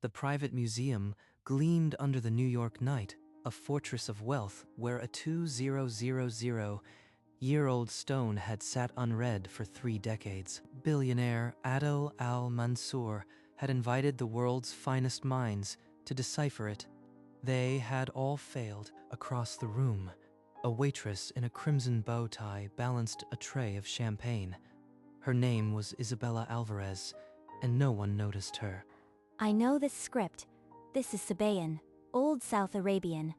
The private museum gleamed under the New York night, a fortress of wealth where a 2000-year-old stone had sat unread for 3 decades. Billionaire Adel al-Mansour had invited the world's finest minds to decipher it. They had all failed. Across the room, a waitress in a crimson bow tie balanced a tray of champagne. Her name was Isabella Alvarez, and no one noticed her. I know this script. This is Sabaean, Old South Arabian.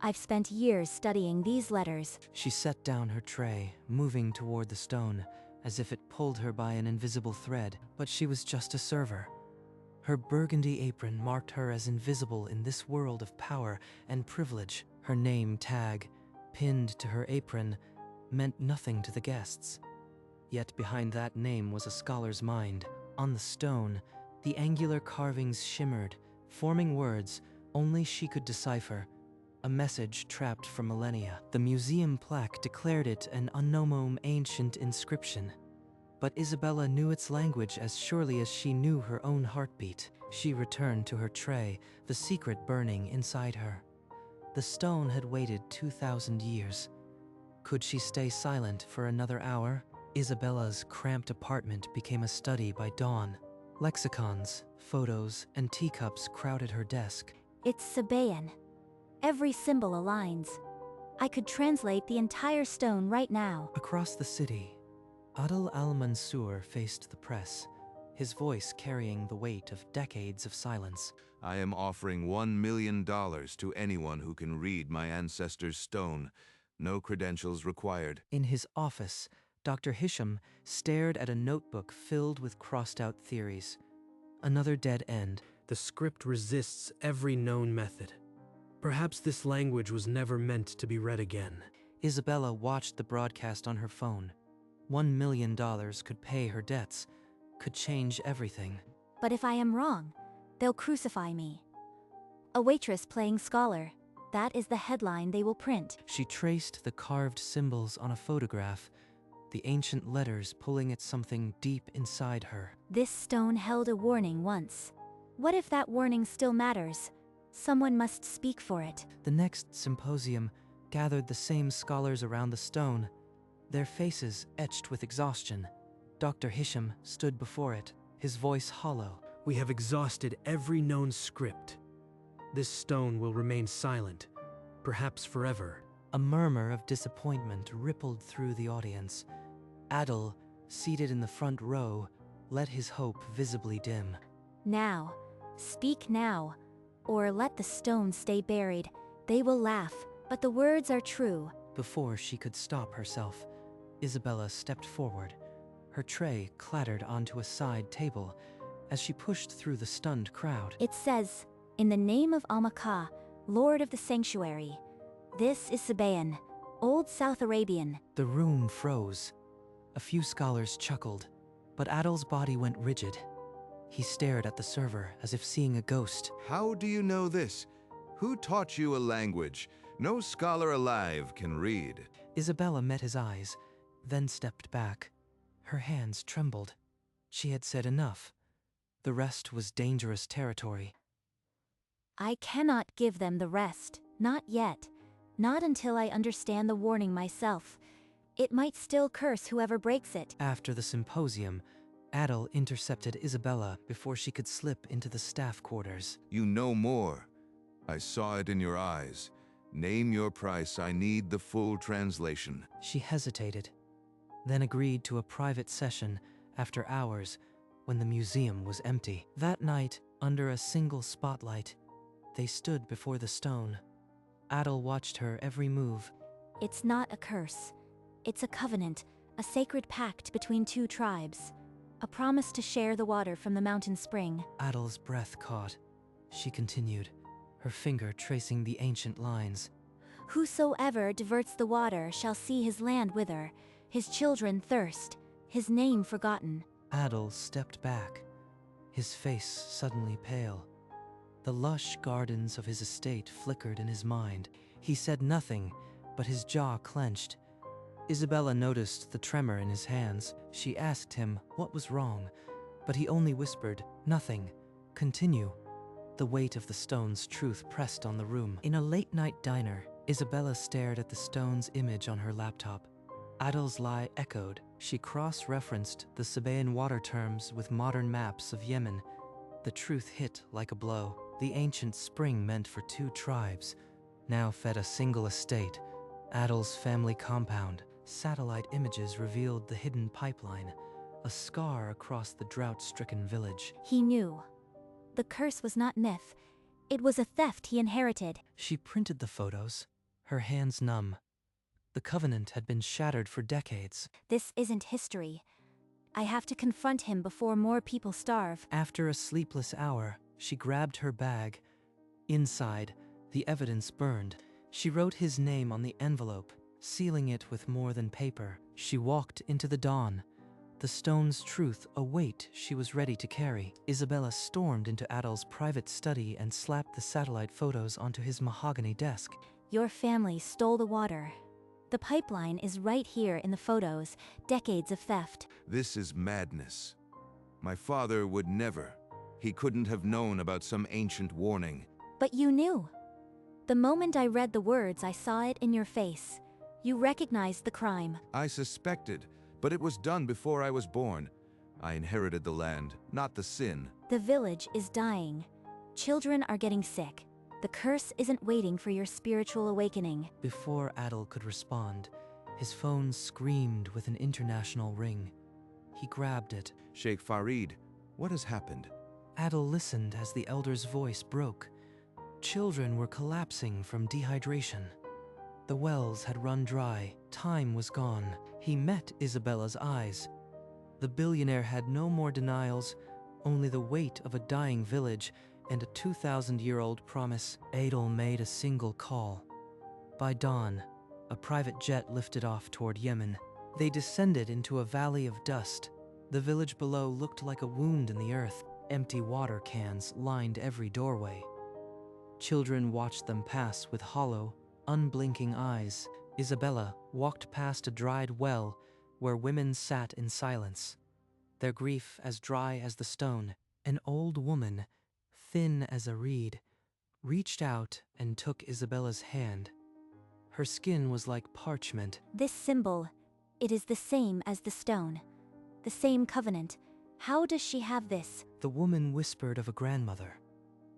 I've spent years studying these letters. She set down her tray, moving toward the stone, as if it pulled her by an invisible thread, but she was just a server. Her burgundy apron marked her as invisible in this world of power and privilege. Her name tag, pinned to her apron, meant nothing to the guests. Yet behind that name was a scholar's mind. On the stone, the angular carvings shimmered, forming words only she could decipher, a message trapped for millennia. The museum plaque declared it an unknown ancient inscription. But Isabella knew its language as surely as she knew her own heartbeat. She returned to her tray, the secret burning inside her. The stone had waited 2,000 years. Could she stay silent for another hour? Isabella's cramped apartment became a study by dawn. Lexicons, photos, and teacups crowded her desk. It's Sabaean. Every symbol aligns. I could translate the entire stone right now. Across the city, Adel al-Mansour faced the press, his voice carrying the weight of decades of silence. I am offering $1 million to anyone who can read my ancestor's stone. No credentials required. In his office, Dr. Hisham stared at a notebook filled with crossed-out theories. Another dead end. The script resists every known method. Perhaps this language was never meant to be read again. Isabella watched the broadcast on her phone. $1 million could pay her debts, could change everything. But if I am wrong, they'll crucify me. A waitress playing scholar. That is the headline they will print. She traced the carved symbols on a photograph, the ancient letters pulling at something deep inside her. This stone held a warning once. What if that warning still matters? Someone must speak for it. The next symposium gathered the same scholars around the stone, their faces etched with exhaustion. Dr. Hisham stood before it, his voice hollow. We have exhausted every known script. This stone will remain silent, perhaps forever. A murmur of disappointment rippled through the audience. Adel, seated in the front row, let his hope visibly dim. Now, speak now, or let the stone stay buried. They will laugh, but the words are true. Before she could stop herself, Isabella stepped forward. Her tray clattered onto a side table as she pushed through the stunned crowd. It says, "In the name of Almaka, Lord of the Sanctuary." This is Sabaean, Old South Arabian. The room froze. A few scholars chuckled, but Adel's body went rigid. He stared at the server as if seeing a ghost. How do you know this? Who taught you a language? No scholar alive can read. Isabella met his eyes, then stepped back. Her hands trembled. She had said enough. The rest was dangerous territory. I cannot give them the rest, not yet. Not until I understand the warning myself. It might still curse whoever breaks it. After the symposium, Adel intercepted Isabella before she could slip into the staff quarters. You know more. I saw it in your eyes. Name your price. I need the full translation. She hesitated, then agreed to a private session after hours when the museum was empty. That night, under a single spotlight, they stood before the stone. Adel watched her every move. It's not a curse. It's a covenant, a sacred pact between two tribes. A promise to share the water from the mountain spring. Adel's breath caught. She continued, her finger tracing the ancient lines. Whosoever diverts the water shall see his land wither, his children thirst, his name forgotten. Adel stepped back, his face suddenly pale. The lush gardens of his estate flickered in his mind. He said nothing, but his jaw clenched. Isabella noticed the tremor in his hands. She asked him what was wrong, but he only whispered, "Nothing. Continue." The weight of the stone's truth pressed on the room. In a late-night diner, Isabella stared at the stone's image on her laptop. Adol's lie echoed. She cross-referenced the Sabaean water terms with modern maps of Yemen. The truth hit like a blow. The ancient spring meant for 2 tribes now fed a single estate, Adol's family compound. Satellite images revealed the hidden pipeline, a scar across the drought-stricken village. He knew. The curse was not myth. It was a theft he inherited. She printed the photos, her hands numb. The covenant had been shattered for decades. This isn't history. I have to confront him before more people starve. After a sleepless hour, she grabbed her bag. Inside, the evidence burned. She wrote his name on the envelope, sealing it with more than paper. She walked into the dawn. The stone's truth a weight she was ready to carry. Isabella stormed into Adol's private study and slapped the satellite photos onto his mahogany desk. Your family stole the water. The pipeline is right here in the photos. Decades of theft. This is madness. My father would never. He couldn't have known about some ancient warning. But you knew. The moment I read the words, I saw it in your face. You recognized the crime. I suspected, but it was done before I was born. I inherited the land, not the sin. The village is dying. Children are getting sick. The curse isn't waiting for your spiritual awakening. Before Adol could respond, his phone screamed with an international ring. He grabbed it. Sheikh Farid, what has happened? Adol listened as the elder's voice broke. Children were collapsing from dehydration. The wells had run dry. Time was gone. He met Isabella's eyes. The billionaire had no more denials, only the weight of a dying village and a 2,000-year-old promise. Adol made a single call. By dawn, a private jet lifted off toward Yemen. They descended into a valley of dust. The village below looked like a wound in the earth. Empty water cans lined every doorway. Children watched them pass with hollow, unblinking eyes. Isabella walked past a dried well where women sat in silence, their grief as dry as the stone. An old woman, thin as a reed, reached out and took Isabella's hand. Her skin was like parchment. This symbol, it is the same as the stone. The same covenant. How does she have this? The woman whispered of a grandmother,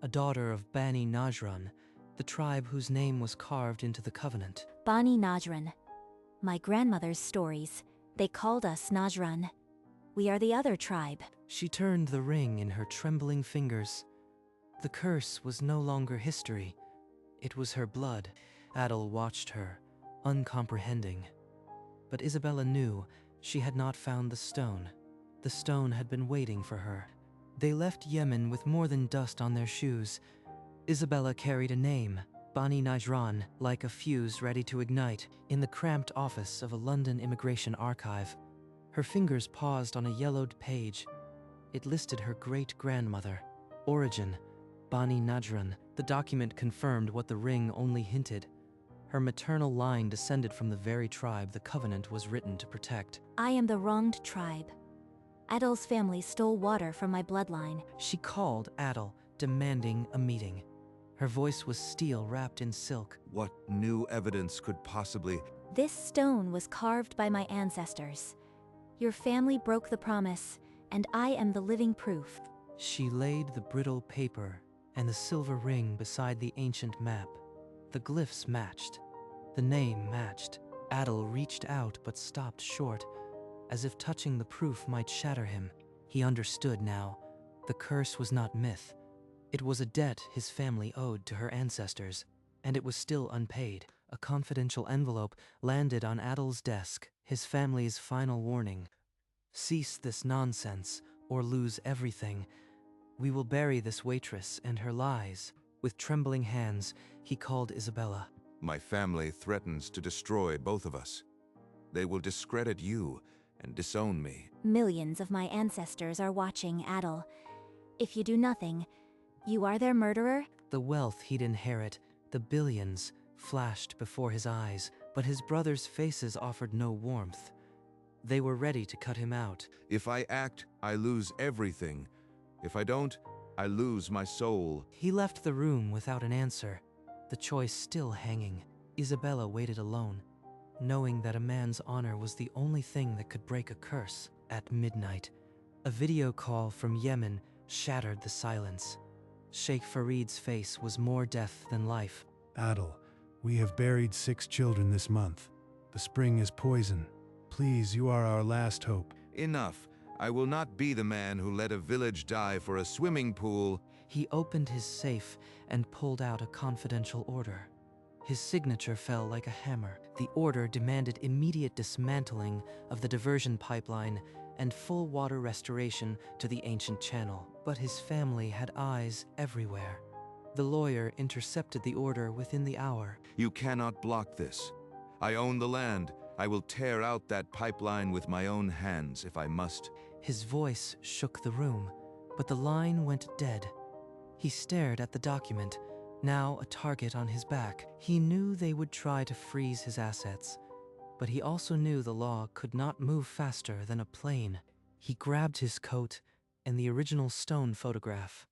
a daughter of Bani Najran, the tribe whose name was carved into the covenant. Bani Najran. My grandmother's stories. They called us Najran. We are the other tribe. She turned the ring in her trembling fingers. The curse was no longer history. It was her blood. Adol watched her, uncomprehending. But Isabella knew she had not found the stone. The stone had been waiting for her. They left Yemen with more than dust on their shoes. Isabella carried a name, Bani Najran, like a fuse ready to ignite, in the cramped office of a London immigration archive. Her fingers paused on a yellowed page. It listed her great-grandmother. Origin, Bani Najran. The document confirmed what the ring only hinted. Her maternal line descended from the very tribe the covenant was written to protect. I am the wronged tribe. Adol's family stole water from my bloodline. She called Adol, demanding a meeting. Her voice was steel wrapped in silk. What new evidence could possibly... This stone was carved by my ancestors. Your family broke the promise, and I am the living proof. She laid the brittle paper and the silver ring beside the ancient map. The glyphs matched. The name matched. Adol reached out but stopped short, as if touching the proof might shatter him. He understood now. The curse was not myth. It was a debt his family owed to her ancestors, and it was still unpaid. A confidential envelope landed on Adol's desk, his family's final warning. Cease this nonsense, or lose everything. We will bury this waitress and her lies. With trembling hands, he called Isabella. My family threatens to destroy both of us. They will discredit you and disown me. Millions of my ancestors are watching, Adol. If you do nothing, you are their murderer? The wealth he'd inherit, the billions, flashed before his eyes, but his brothers' faces offered no warmth. They were ready to cut him out. If I act, I lose everything. If I don't, I lose my soul. He left the room without an answer, the choice still hanging. Isabella waited alone, knowing that a man's honor was the only thing that could break a curse. At midnight, a video call from Yemen shattered the silence. Sheikh Farid's face was more death than life. Adil, we have buried 6 children this month. The spring is poison. Please, you are our last hope. Enough. I will not be the man who let a village die for a swimming pool. He opened his safe and pulled out a confidential order. His signature fell like a hammer. The order demanded immediate dismantling of the diversion pipeline and full water restoration to the ancient channel. But his family had eyes everywhere. The lawyer intercepted the order within the hour. You cannot block this. I own the land. I will tear out that pipeline with my own hands if I must. His voice shook the room, but the line went dead. He stared at the document, now a target on his back. He knew they would try to freeze his assets, but he also knew the law could not move faster than a plane. He grabbed his coat and the original stone photograph.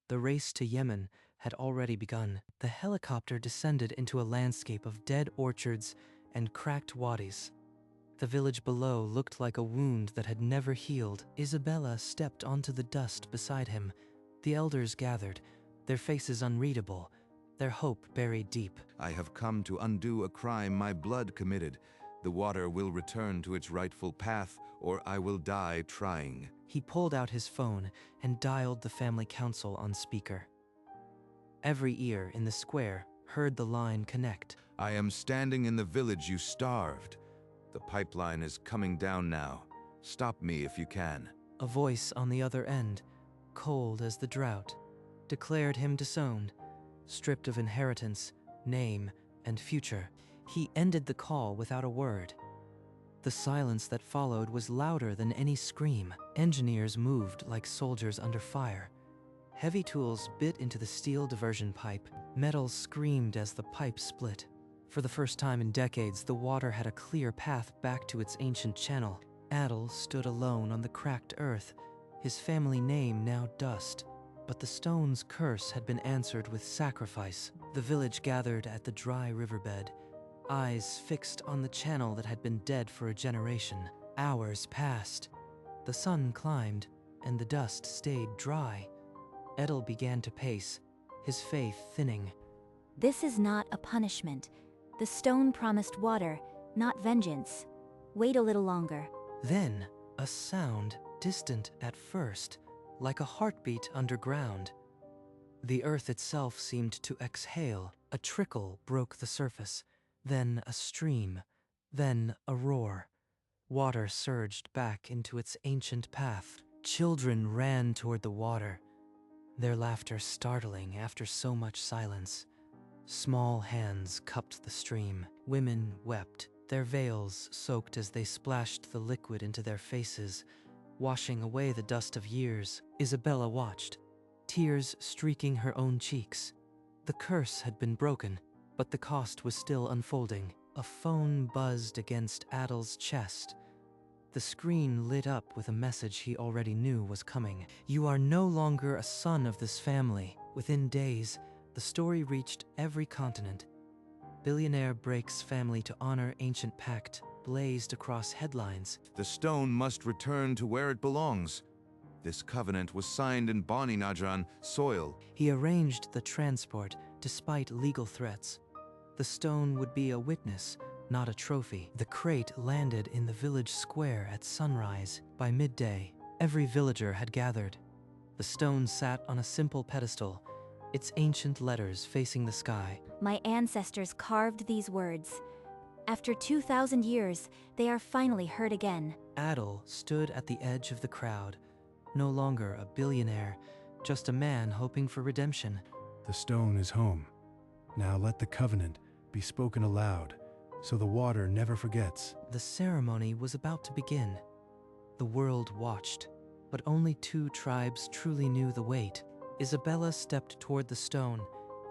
The race to Yemen had already begun. The helicopter descended into a landscape of dead orchards and cracked wadis. The village below looked like a wound that had never healed. Isabella stepped onto the dust beside him. The elders gathered, their faces unreadable, their hope buried deep. I have come to undo a crime my blood committed. The water will return to its rightful path, or I will die trying. He pulled out his phone and dialed the family council on speaker. Every ear in the square heard the line connect. I am standing in the village you starved. The pipeline is coming down now. Stop me if you can. A voice on the other end, cold as the drought, declared him disowned, stripped of inheritance, name, and future. He ended the call without a word. The silence that followed was louder than any scream. Engineers moved like soldiers under fire. Heavy tools bit into the steel diversion pipe. Metal screamed as the pipe split. For the first time in decades, the water had a clear path back to its ancient channel. Adil stood alone on the cracked earth, his family name now dust. But the stone's curse had been answered with sacrifice. The village gathered at the dry riverbed, eyes fixed on the channel that had been dead for a generation. Hours passed. The sun climbed, and the dust stayed dry. Adil began to pace, his faith thinning. This is not a punishment. The stone promised water, not vengeance. Wait a little longer. Then, a sound, distant at first, like a heartbeat underground. The earth itself seemed to exhale. A trickle broke the surface, then a stream, then a roar. Water surged back into its ancient path. Children ran toward the water, their laughter startling after so much silence. Small hands cupped the stream. Women wept, their veils soaked as they splashed the liquid into their faces, washing away the dust of years. Isabella watched, tears streaking her own cheeks. The curse had been broken, but the cost was still unfolding. A phone buzzed against Adil's chest. The screen lit up with a message he already knew was coming. You are no longer a son of this family. Within days, the story reached every continent. Billionaire breaks family to honor ancient pact blazed across headlines. The stone must return to where it belongs. This covenant was signed in Bani Najran soil. He arranged the transport despite legal threats. The stone would be a witness, not a trophy. The crate landed in the village square at sunrise. By midday, every villager had gathered. The stone sat on a simple pedestal, its ancient letters facing the sky. My ancestors carved these words. After 2,000 years, they are finally heard again. Adil stood at the edge of the crowd, no longer a billionaire, just a man hoping for redemption. The stone is home. Now let the covenant be spoken aloud, so the water never forgets. The ceremony was about to begin. The world watched, but only 2 tribes truly knew the weight. Isabella stepped toward the stone,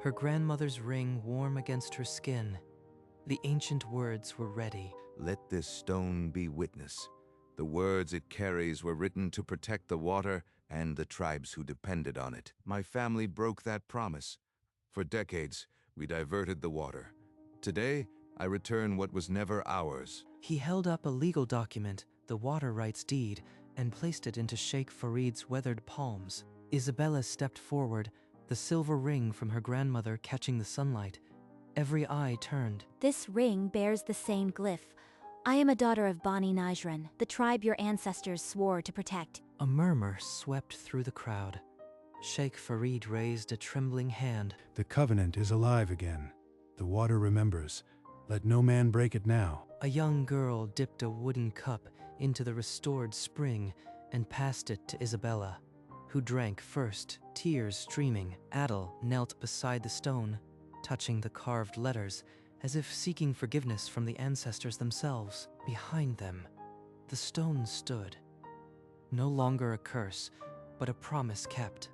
her grandmother's ring warm against her skin. The ancient words were ready. Let this stone be witness. The words it carries were written to protect the water, and the tribes who depended on it. My family broke that promise. For decades, we diverted the water. Today, I return what was never ours. He held up a legal document, the water rights deed, and placed it into Sheikh Farid's weathered palms. Isabella stepped forward, the silver ring from her grandmother catching the sunlight. Every eye turned. This ring bears the same glyph. I am a daughter of Bani Najran, the tribe your ancestors swore to protect. A murmur swept through the crowd. Sheikh Farid raised a trembling hand. The covenant is alive again. The water remembers. Let no man break it now. A young girl dipped a wooden cup into the restored spring and passed it to Isabella, who drank first, tears streaming. Adel knelt beside the stone, touching the carved letters, as if seeking forgiveness from the ancestors themselves. Behind them, the stone stood. No longer a curse, but a promise kept.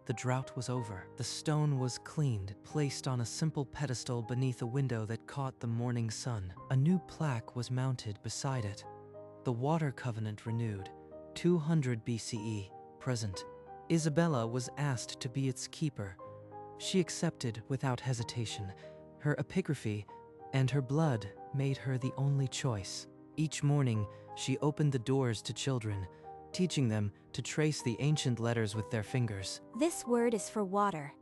The drought was over. The stone was cleaned, placed on a simple pedestal beneath a window that caught the morning sun. A new plaque was mounted beside it. The water covenant renewed, 200 BCE, present. Isabella was asked to be its keeper. She accepted without hesitation. Her epigraphy and her blood made her the only choice. Each morning, she opened the doors to children, teaching them to trace the ancient letters with their fingers. This word is for water.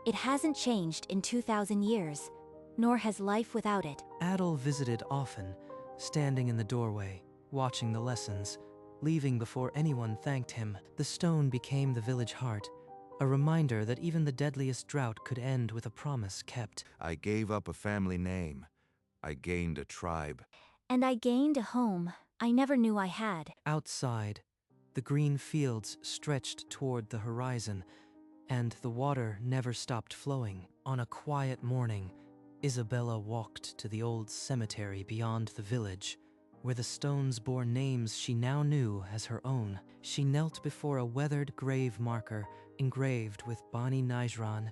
It hasn't changed in 2,000 years, nor has life without it. Adel visited often, standing in the doorway, watching the lessons, leaving before anyone thanked him. The stone became the village heart, a reminder that even the deadliest drought could end with a promise kept. I gave up a family name. I gained a tribe. And I gained a home I never knew I had. Outside, the green fields stretched toward the horizon, and the water never stopped flowing. On a quiet morning, Isabella walked to the old cemetery beyond the village, where the stones bore names she now knew as her own. She knelt before a weathered grave marker engraved with Bani Najran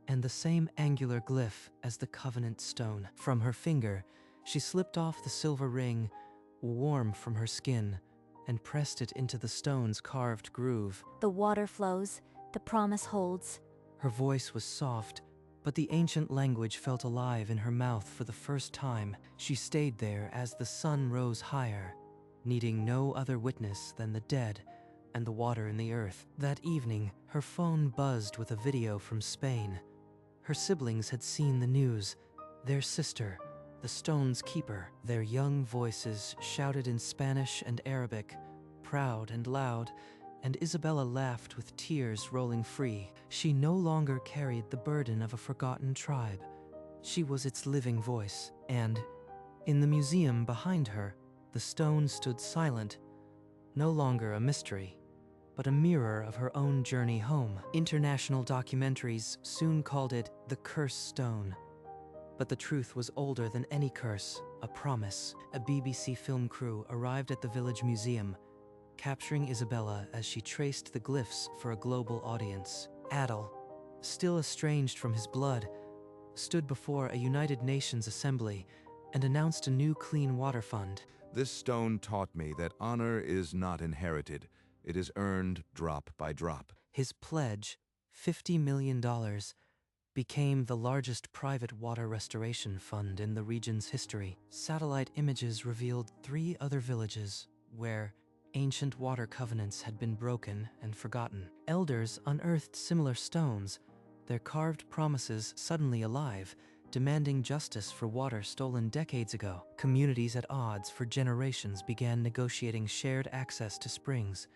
and the same angular glyph as the covenant stone. From her finger, she slipped off the silver ring, warm from her skin, and pressed it into the stone's carved groove. The water flows, the promise holds. Her voice was soft, but the ancient language felt alive in her mouth for the first time. She stayed there as the sun rose higher, needing no other witness than the dead and the water in the earth. That evening, her phone buzzed with a video from Spain. Her siblings had seen the news. Their sister, the stone's keeper. Their young voices shouted in Spanish and Arabic, proud and loud, and Isabella laughed with tears rolling free. She no longer carried the burden of a forgotten tribe. She was its living voice, and in the museum behind her, the stone stood silent, no longer a mystery, but a mirror of her own journey home. International documentaries soon called it the Cursed Stone. But the truth was older than any curse, a promise. A BBC film crew arrived at the village museum, capturing Isabella as she traced the glyphs for a global audience. Adel, still estranged from his blood, stood before a United Nations assembly and announced a new clean water fund. This stone taught me that honor is not inherited. It is earned drop by drop. His pledge, $50 million, became the largest private water restoration fund in the region's history. Satellite images revealed 3 other villages where ancient water covenants had been broken and forgotten. Elders unearthed similar stones, their carved promises suddenly alive, demanding justice for water stolen decades ago. Communities at odds for generations began negotiating shared access to springs,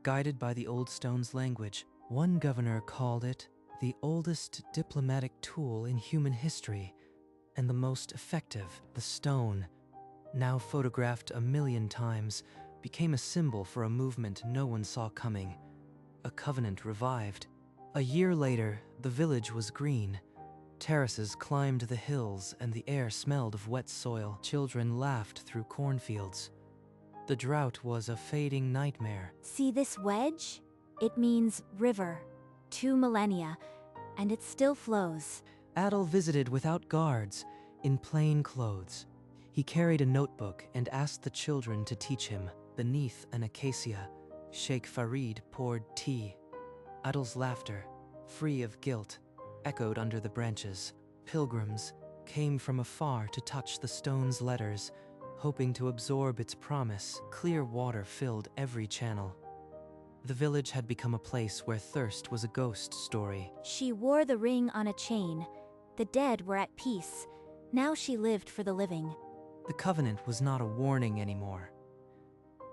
guided by the old stone's language. One governor called it the oldest diplomatic tool in human history, and the most effective. The stone, now photographed 1,000,000 times, became a symbol for a movement no one saw coming. A covenant revived. A year later, the village was green. Terraces climbed the hills and the air smelled of wet soil. Children laughed through cornfields. The drought was a fading nightmare. See this wedge? It means river. 2 millennia, and it still flows. Adel visited without guards, in plain clothes. He carried a notebook and asked the children to teach him. Beneath an acacia, Sheikh Farid poured tea. Adel's laughter, free of guilt, echoed under the branches. Pilgrims came from afar to touch the stone's letters, hoping to absorb its promise. Clear water filled every channel. The village had become a place where thirst was a ghost story. She wore the ring on a chain. The dead were at peace. Now she lived for the living. The covenant was not a warning anymore.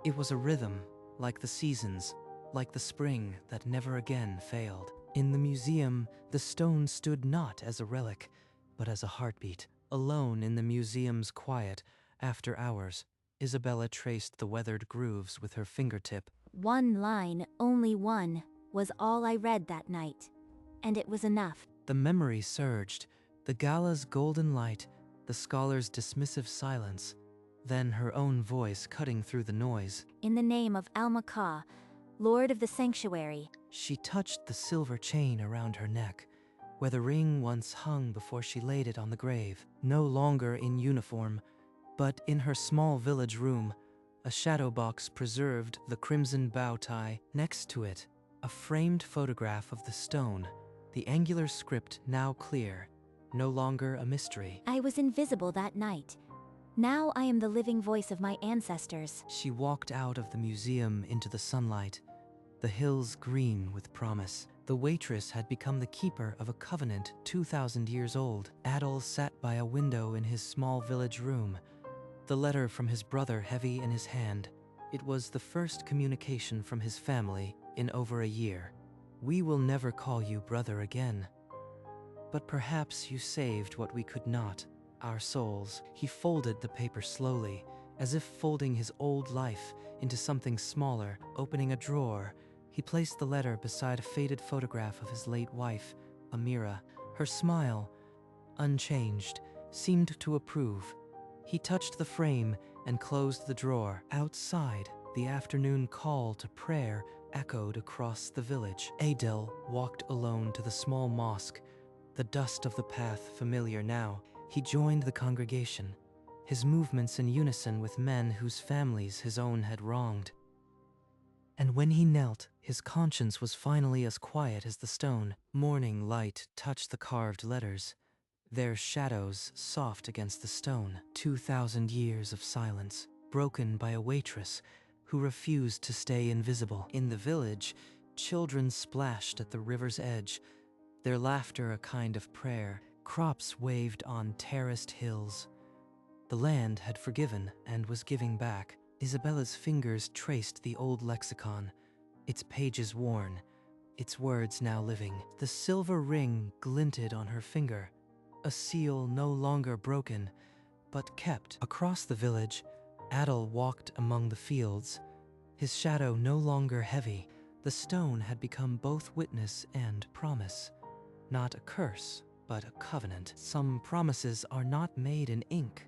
It was a rhythm, like the seasons, like the spring that never again failed. In the museum, the stone stood not as a relic, but as a heartbeat. Alone in the museum's quiet, after hours, Isabella traced the weathered grooves with her fingertip. One line, only one, was all I read that night. And it was enough. The memory surged, the gala's golden light, the scholar's dismissive silence, then her own voice cutting through the noise. In the name of Al-Makah, Lord of the Sanctuary. She touched the silver chain around her neck, where the ring once hung before she laid it on the grave. No longer in uniform, but in her small village room, a shadow box preserved the crimson bow tie. Next to it, a framed photograph of the stone, the angular script now clear, no longer a mystery. I was invisible that night. Now I am the living voice of my ancestors. She walked out of the museum into the sunlight, the hills green with promise. The waitress had become the keeper of a covenant 2,000 years old. Adel sat by a window in his small village room, the letter from his brother heavy in his hand. It was the first communication from his family in over a year. We will never call you brother again, but perhaps you saved what we could not, our souls. He folded the paper slowly, as if folding his old life into something smaller. Opening a drawer, he placed the letter beside a faded photograph of his late wife, Amira. Her smile, unchanged, seemed to approve. He touched the frame and closed the drawer. Outside, the afternoon call to prayer echoed across the village. Adel walked alone to the small mosque, the dust of the path familiar now. He joined the congregation, his movements in unison with men whose families his own had wronged. And when he knelt, his conscience was finally as quiet as the stone. Morning light touched the carved letters, their shadows soft against the stone. 2,000 years of silence, broken by a waitress who refused to stay invisible. In the village, children splashed at the river's edge, their laughter a kind of prayer. Crops waved on terraced hills. The land had forgiven and was giving back. Isabella's fingers traced the old lexicon, its pages worn, its words now living. The silver ring glinted on her finger, a seal no longer broken, but kept. Across the village, Adel walked among the fields, his shadow no longer heavy. The stone had become both witness and promise, not a curse, but a covenant. Some promises are not made in ink.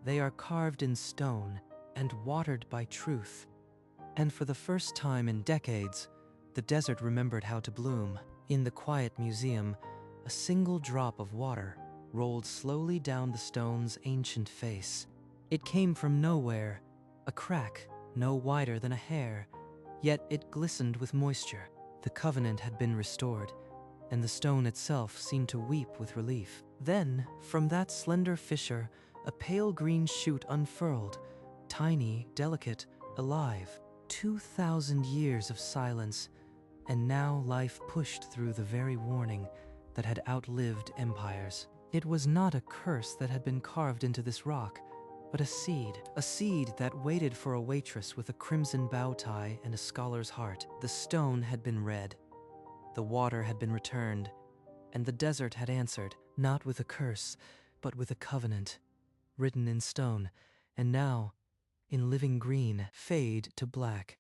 They are carved in stone and watered by truth. And for the first time in decades, the desert remembered how to bloom. In the quiet museum, a single drop of water rolled slowly down the stone's ancient face. It came from nowhere, a crack no wider than a hair, yet it glistened with moisture. The covenant had been restored, and the stone itself seemed to weep with relief. Then, from that slender fissure, a pale green shoot unfurled, tiny, delicate, alive. 2,000 years of silence, and now life pushed through the very warning that had outlived empires. It was not a curse that had been carved into this rock, but a seed that waited for a waitress with a crimson bow tie and a scholar's heart. The stone had been read, the water had been returned, and the desert had answered, not with a curse, but with a covenant, written in stone, and now, in living green, fade to black.